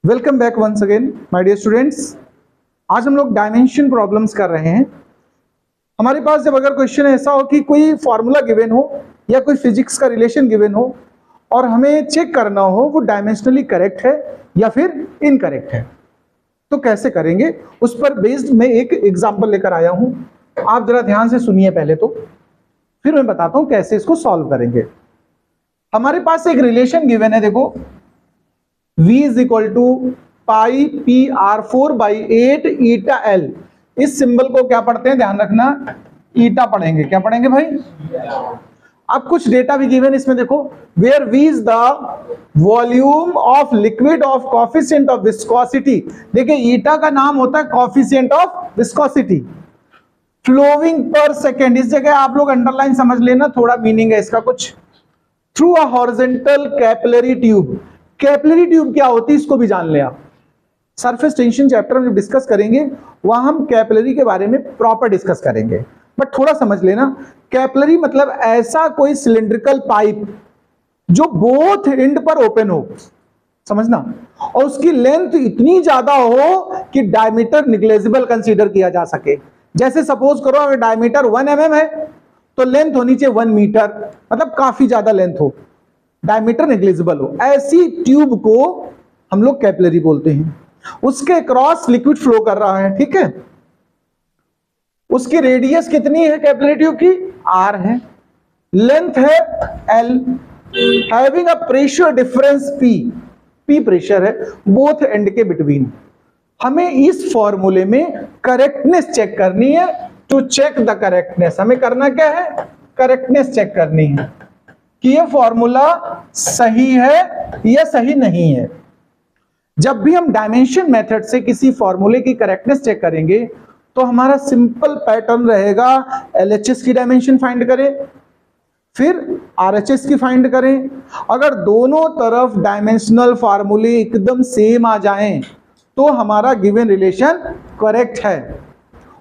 Welcome back once again my dear students. आज हम लोग डायमेंशन प्रॉब्लम्स कर रहे हैं। हमारे पास जब अगर क्वेश्चन ऐसा हो कि कोई फॉर्मूला गिवन हो या कोई फिजिक्स का रिलेशन गिवन हो और हमें चेक करना हो वो डायमेंशनली करेक्ट है या फिर इनकरेक्ट है, तो कैसे करेंगे उस पर बेस्ड मैं एक एग्जांपल लेकर आया हूं। आप जरा ध्यान से सुनिए पहले, तो फिर मैं बताता हूं कैसे इसको सॉल्व करेंगे। हमारे पास एक रिलेशन गिवन है, देखो V is equal to pi P R 4/8 eta L. इस सिंबल को क्या पढ़ते हैं, ध्यान रखना, ईटा पढ़ेंगे। क्या पढ़ेंगे भाई? अब कुछ डेटा भी गिवन इसमें, देखो, where V is the volume of liquid of coefficient of viscosity. देखिए ईटा का नाम होता है कोफिशिएंट ऑफ विस्कोसिटी। फ्लोइंग पर सेकेंड, इस जगह आप लोग अंडरलाइन समझ लेना, थोड़ा मीनिंग है इसका कुछ। Through a horizontal capillary tube. Capillary tube क्या होती है इसको भी जान ले आप। सरफेस टेंशन चैप्टर में जब डिस्कस करेंगे वहां हम कैपिलरी के बारे में प्रॉपर डिस्कस करेंगे, बट थोड़ा समझ लेना। कैपिलरी मतलब ऐसा कोई सिलिंड्रिकल पाइप जो बोथ एंड पर ओपन हो, समझना, और उसकी लेंथ इतनी ज्यादा हो कि डायमीटर निग्लेजिबल कंसीडर किया जा सके। जैसे सपोज करो अगर डायमीटर 1 mm है तो लेंथ होनी चाहिए 1 मीटर, मतलब काफी ज्यादा लेंथ हो, डायमीटर नेग्लिजिबल हो। ऐसी ट्यूब को हम लोग कैपिलरी बोलते हैं। उसके क्रॉस लिक्विड फ्लो कर रहा है, ठीक है। उसकी रेडियस कितनी है कैपिलरी ट्यूब की? R है। लेंथ है L। Having a pressure difference P pressure है बोथ एंड के बिटवीन। हमें इस फॉर्मूले में करेक्टनेस चेक करनी है। टू चेक द करेक्टनेस, हमें करना क्या है? करेक्टनेस चेक करनी है कि ये फॉर्मूला सही है या सही नहीं है। जब भी हम डायमेंशन मेथड से किसी फॉर्मूले की करेक्टनेस चेक करेंगे तो हमारा सिंपल पैटर्न रहेगा, LHS की डायमेंशन फाइंड करें, फिर RHS की फाइंड करें। अगर दोनों तरफ डायमेंशनल फॉर्मूले एकदम सेम आ जाएं तो हमारा गिवन रिलेशन करेक्ट है,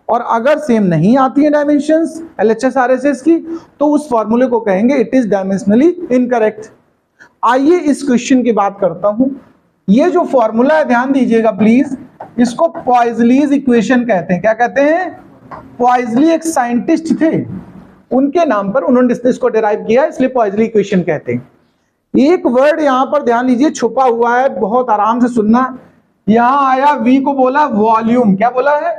और अगर सेम नहीं आती है डायमेंशंस LHS RHS की तो उस फॉर्मूले को कहेंगे इट इज डायमेंशनली इनकरेक्ट। आइए इस क्वेश्चन की बात करता हूं। ये जो फॉर्मूला है ध्यान दीजिएगा प्लीज, इसको पॉइजलीज इक्वेशन कहते हैं। क्या कहते हैं? पॉइजली एक साइंटिस्ट थे, उनके नाम पर उन्होंने इसको डिराइव किया, इसलिए पॉइजली इक्वेशन कहते हैं। एक वर्ड यहां पर ध्यान दीजिए छुपा हुआ है, बहुत आराम से सुनना। यहां आया V को बोला वॉल्यूम, क्या बोला है,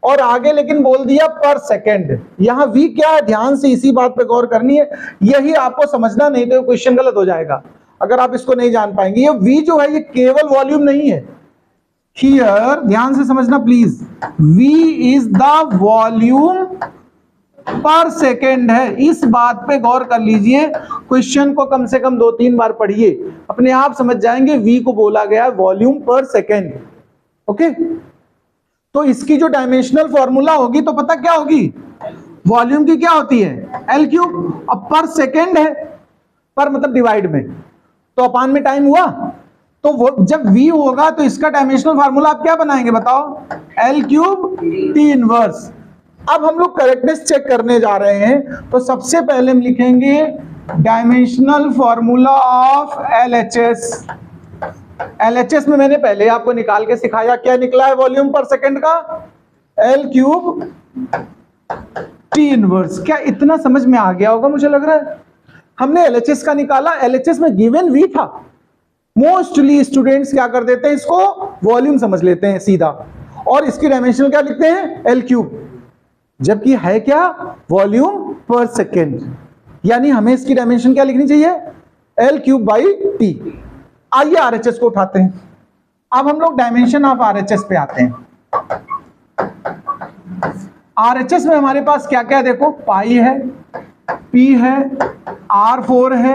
और आगे लेकिन बोल दिया पर सेकंड। यहां V क्या है, ध्यान से इसी बात पे गौर करनी है, यही आपको समझना, नहीं तो क्वेश्चन गलत हो जाएगा अगर आप इसको नहीं जान पाएंगे। ये V जो है ये केवल वॉल्यूम नहीं है। हियर ध्यान से समझना please, V is the volume पर सेकेंड है। इस बात पे गौर कर लीजिए, क्वेश्चन को कम से कम 2-3 बार पढ़िए, अपने आप समझ जाएंगे V को बोला गया है वॉल्यूम पर सेकेंड। ओके, तो इसकी जो डायमेंशनल फॉर्मूला होगी तो पता क्या होगी? वॉल्यूम की क्या होती है? L3। अब पर सेकेंड है, पर मतलब डिवाइड में, तो अपान में टाइम हुआ, तो वो जब V होगा तो इसका डायमेंशनल फार्मूला आप क्या बनाएंगे बताओ? L3 T inverse. अब हम लोग करेक्टनेस चेक करने जा रहे हैं, तो सबसे पहले हम लिखेंगे dimensional formula of LHS। LHS में मैंने पहले आपको निकाल के सिखाया, क्या निकला है वॉल्यूम पर सेकंड का? L3 T inverse. क्या इतना समझ में आ गया होगा? मुझे लग रहा है हमने LHS का निकाला, LHS में गिवन V था। मोस्टली स्टूडेंट्स क्या कर देते हैं, इसको वॉल्यूम समझ लेते हैं सीधा, और इसकी डायमेंशन क्या लिखते हैं? L3, जबकि है क्या? वॉल्यूम पर सेकेंड। यानी हमें इसकी डायमेंशन क्या लिखनी चाहिए? L3/T। आइए RHS को उठाते हैं। अब हम लोग डायमेंशन ऑफ RHS पे आते हैं। RHS में हमारे पास क्या क्या है, देखो, पाई है, P है, R4 है,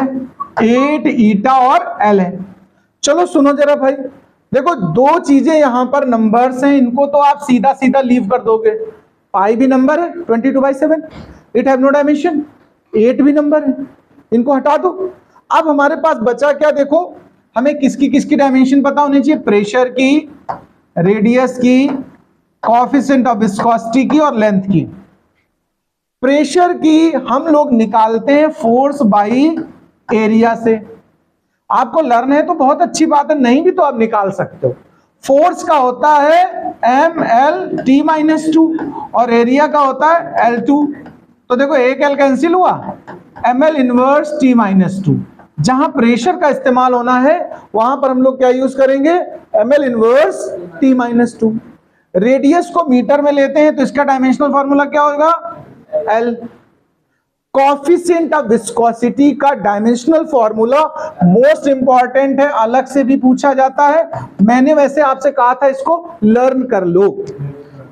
8 ईटा और L है। चलो सुनो जरा भाई, देखो दो चीजें यहां पर नंबर्स हैं, इनको तो आप सीधा सीधा लीव कर दोगे। पाई भी नंबर है 22/7, इट हैव नो डायमेंशन। 8 भी नंबर है, इनको हटा दो। अब हमारे पास बचा क्या, देखो, हमें किसकी किसकी डायमेंशन पता होनी चाहिए? प्रेशर की, रेडियस की, कोएफिशिएंट ऑफ विस्कोसिटी की और लेंथ की। प्रेशर की हम लोग निकालते हैं फोर्स बाई एरिया से, आपको लर्न है तो बहुत अच्छी बात है, नहीं भी तो आप निकाल सकते हो। फोर्स का होता है ml(T-2) और एरिया का होता है L2। तो देखो एक L कैंसिल हुआ, ml इनवर्स T-2। जहां प्रेशर का इस्तेमाल होना है वहां पर हम लोग क्या यूज करेंगे, ml इनवर्स T-2। रेडियस को मीटर में लेते हैं तो इसका डायमेंशनल फॉर्मूला क्या होगा, L। कोएफिशिएंट ऑफ विस्कोसिटी का डायमेंशनल फॉर्मूला मोस्ट इंपॉर्टेंट है, अलग से भी पूछा जाता है। मैंने वैसे आपसे कहा था इसको लर्न कर लो,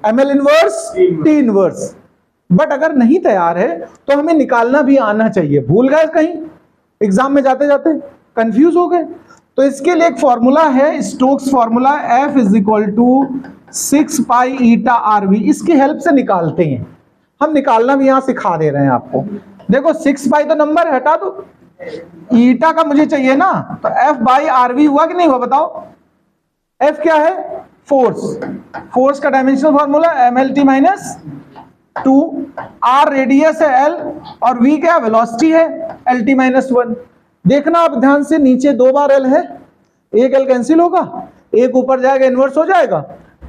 ml inverse T inverse. But अगर नहीं तैयार है तो हमें निकालना भी आना चाहिए। भूल गए कहीं एग्जाम में जाते जाते कंफ्यूज हो गए, तो इसके लिए एक फॉर्मूला है, स्टोक्स फॉर्मूला, F = 6 पाई ईटा RV। इसकी हेल्प से निकालते हैं हम, निकालना भी यहां सिखा दे रहे हैं आपको। देखो 6 पाई तो नंबर है, हटा दो, ईटा का मुझे चाहिए ना, तो F/RV हुआ कि नहीं हुआ बताओ। F क्या है, फोर्स, फोर्स का dimensional formula ml(T-2), R radius है L और V क्या वेलोसिटी है L(T-1). देखना आप ध्यान से, नीचे 2 बार L है, एक L कैंसिल होगा, एक ऊपर जाएगा इनवर्स हो जाएगा,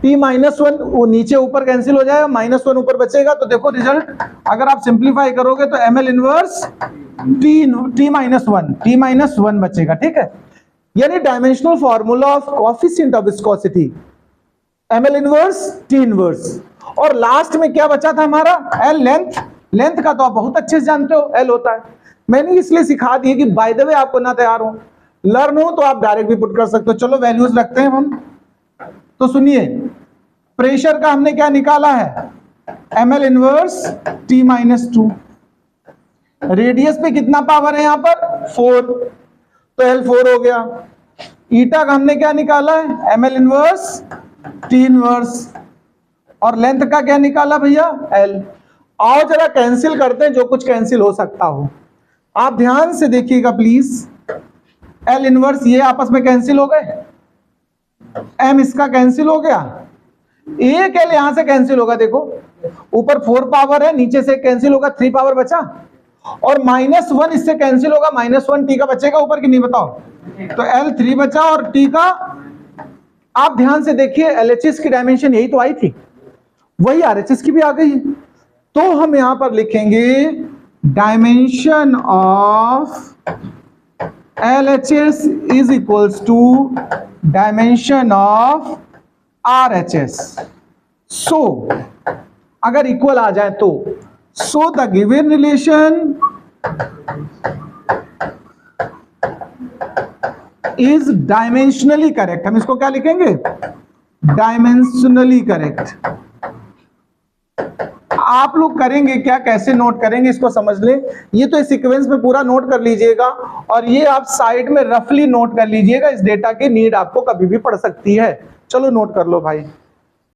T-1 वो नीचे ऊपर कैंसिल हो जाएगा, -1 ऊपर बचेगा। तो देखो रिजल्ट अगर आप सिंप्लीफाई करोगे तो ml इनवर्स T-1 बचेगा, ठीक है। यानी dimensional formula of coefficient of viscosity ml inverse T inverse. और लास्ट में क्या बचा था हमारा, L लेंथ। लेंथ का तो आप बहुत अच्छे से जानते हो L होता है, मैंने इसलिए सिखा दिया कि बाय द वे आपको ना तैयार हो, लर्न हो तो आप डायरेक्ट भी पुट कर सकते हो। चलो वैल्यूज रखते हैं हम। तो सुनिए, प्रेशर का हमने क्या निकाला है, ml इनवर्स T-2। रेडियस पे कितना पावर है यहां पर, 4, तो L4 हो गया। ईटा का हमने क्या निकाला है, ml इनवर्स T इनवर्स। और लेंथ का क्या निकाला भैया, L। आओ जरा कैंसिल करते हैं जो कुछ कैंसिल हो सकता हो, आप ध्यान से देखिएगा प्लीज। L इनवर्स ये आपस में कैंसिल हो गए, M इसका कैंसिल हो गया, एक L यहां से कैंसिल होगा, देखो ऊपर 4 पावर है, नीचे से कैंसिल होगा, 3 पावर बचा, और -1 इससे कैंसिल होगा, -1 T का बचेगा ऊपर कि नहीं बताओ। तो L3 बचा और T का, आप ध्यान से देखिए LHS की डायमेंशन यही तो आई थी, वही RHS की भी आ गई है। तो हम यहां पर लिखेंगे dimension of LHS is equals to dimension of RHS। So अगर इक्वल आ जाए तो, so the given relation is dimensionally correct. हम इसको क्या लिखेंगे, डायमेंशनली करेक्ट। आप लोग करेंगे क्या, कैसे नोट करेंगे इसको समझ ले। ये तो इस सीक्वेंस में पूरा नोट कर लीजिएगा, और ये आप साइड में रफली नोट कर लीजिएगा, इस डेटा की नीड आपको कभी भी पड़ सकती है। चलो नोट कर लो भाई।